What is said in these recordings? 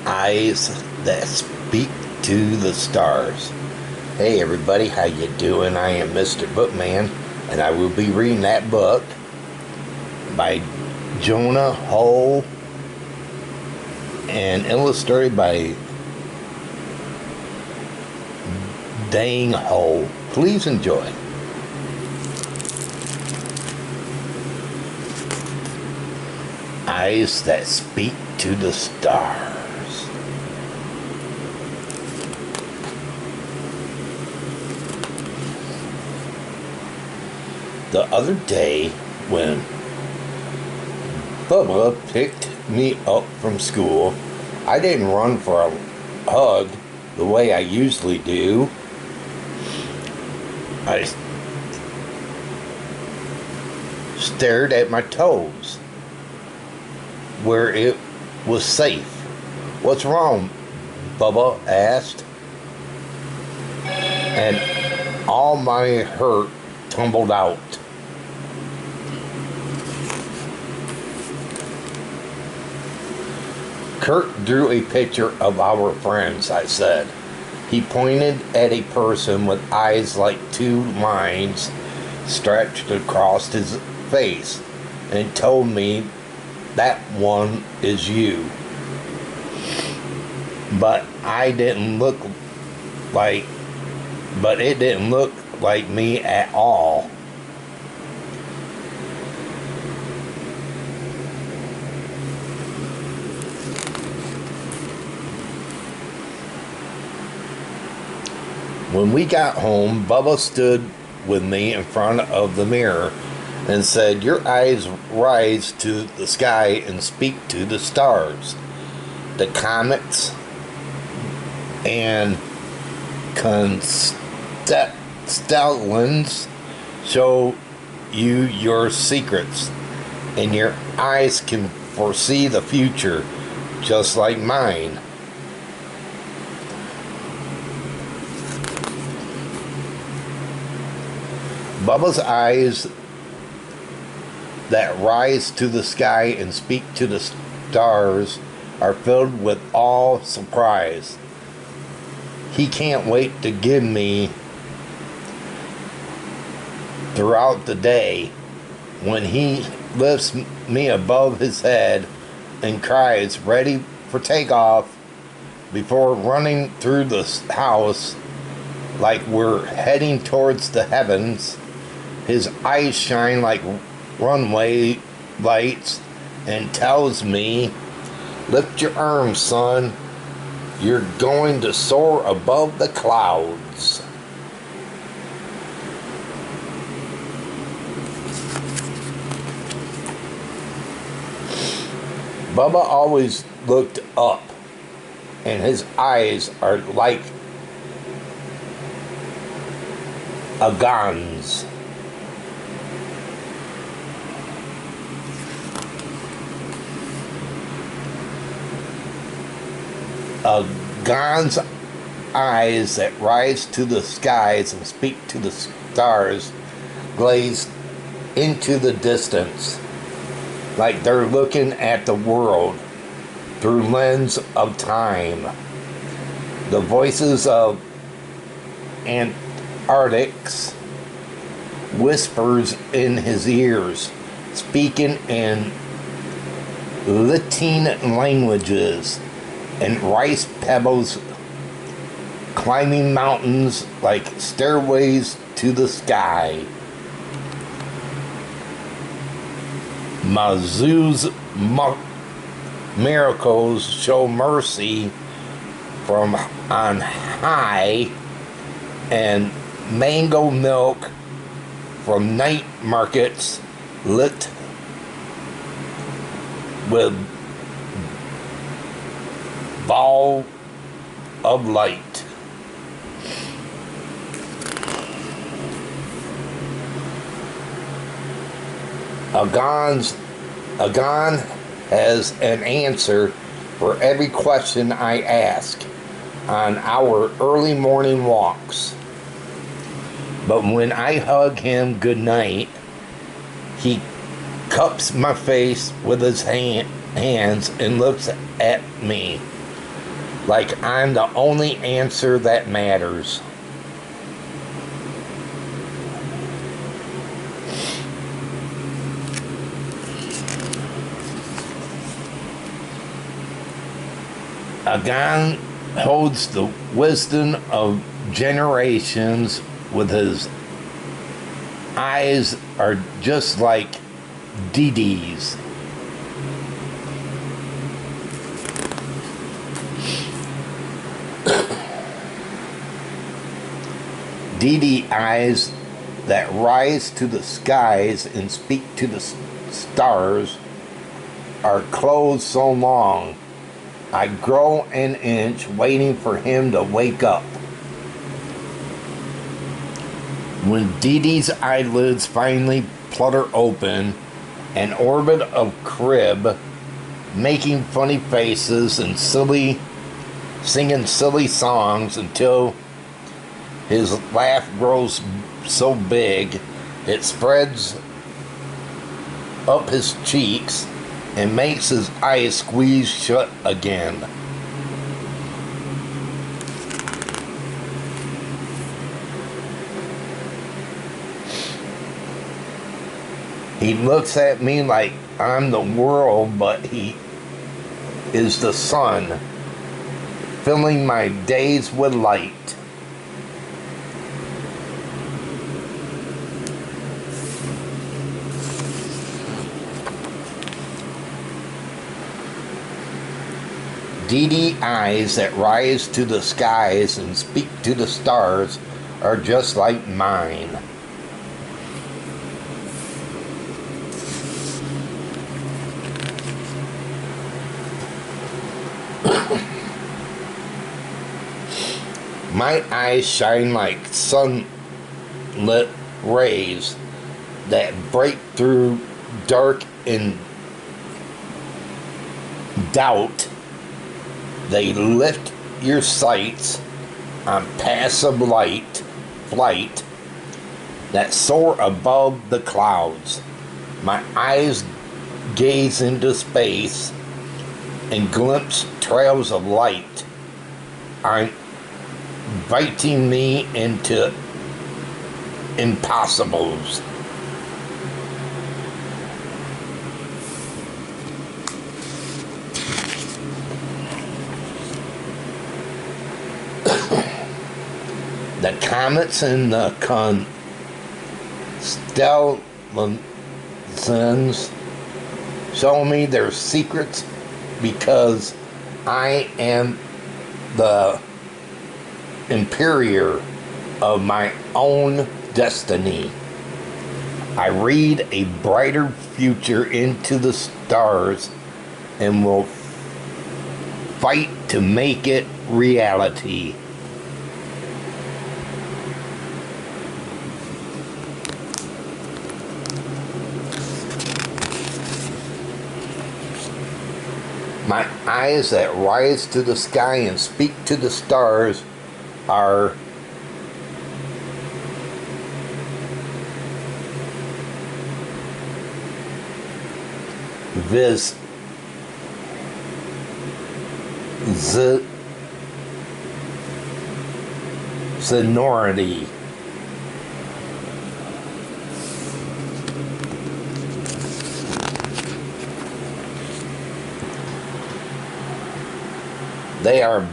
Eyes that speak to the stars. Hey everybody, how you doing? I am Mr. Bookman, and I will be reading that book by Jonah Hull and illustrated by Dang Hull. Please enjoy. Eyes that speak to the stars. The other day, when Bubba picked me up from school, I didn't run for a hug the way I usually do. I stared at my toes, where it was safe. "What's wrong?" Bubba asked, and all my hurt tumbled out. "Kurt drew a picture of our friends," I said. He pointed at a person with eyes like two lines stretched across his face and told me, "That one is you." But it didn't look like me at all. When we got home, Bubba stood with me in front of the mirror and said, "Your eyes rise to the sky and speak to the stars. The comets and constellations show you your secrets, and your eyes can foresee the future just like mine." Bubba's eyes that rise to the sky and speak to the stars are filled with awe, surprise. He can't wait to give me throughout the day when he lifts me above his head and cries, ready for takeoff, before running through the house like we're heading towards the heavens. His eyes shine like runway lights and tells me, "Lift your arms, son. You're going to soar above the clouds." Bubba always looked up, and his eyes are like Agon's. Agon's eyes that rise to the skies and speak to the stars glaze into the distance, like they're looking at the world through lens of time. The voices of Antarctics whispers in his ears, speaking in Latin languages, and rice pebbles climbing mountains like stairways to the sky. Mazu's miracles show mercy from on high, and mango milk from night markets lit with ball of light. Agon has an answer for every question I ask on our early morning walks. But when I hug him goodnight, he cups my face with his hands and looks at me like I'm the only answer that matters. Agan holds the wisdom of generations, with his eyes are just like Didi's. Didi eyes that rise to the skies and speak to the stars are closed so long I grow an inch waiting for him to wake up. When Didi's eyelids finally flutter open, an orbit of crib, making funny faces and singing silly songs until his laugh grows so big it spreads up his cheeks and makes his eyes squeeze shut again. He looks at me like I'm the world, but he is the sun, filling my days with light. Didi eyes that rise to the skies and speak to the stars are just like mine. My eyes shine like sunlit rays that break through dark and doubt. They lift your sights on passive flight that soar above the clouds. My eyes gaze into space and glimpse trails of light, are inviting me into impossibles. The comets and the constellations show me their secrets because I am the imperior of my own destiny. I read a brighter future into the stars and will fight to make it reality. My eyes that rise to the sky and speak to the stars are sonority. They are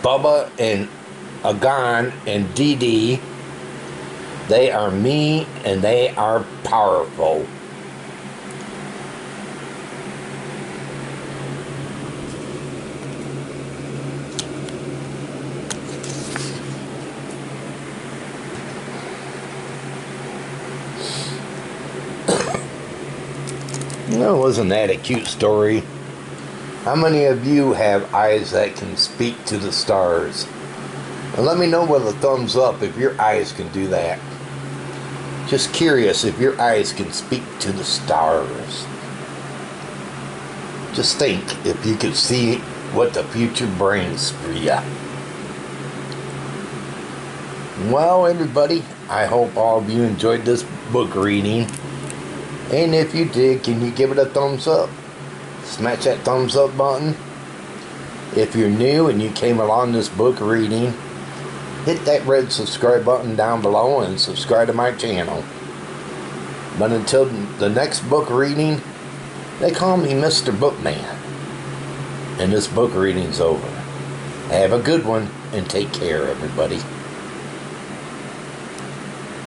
Bubba and Agan and Didi. They are me and they are powerful. Well, wasn't that a cute story? How many of you have eyes that can speak to the stars? And let me know with a thumbs up if your eyes can do that. Just curious if your eyes can speak to the stars. Just think if you could see what the future brings for you. Well, everybody, I hope all of you enjoyed this book reading. And if you did, can you give it a thumbs up? Smash that thumbs up button. If you're new and you came along this book reading, hit that red subscribe button down below and subscribe to my channel. But until the next book reading, they call me Mr. Bookman. And this book reading's over. Have a good one and take care, everybody.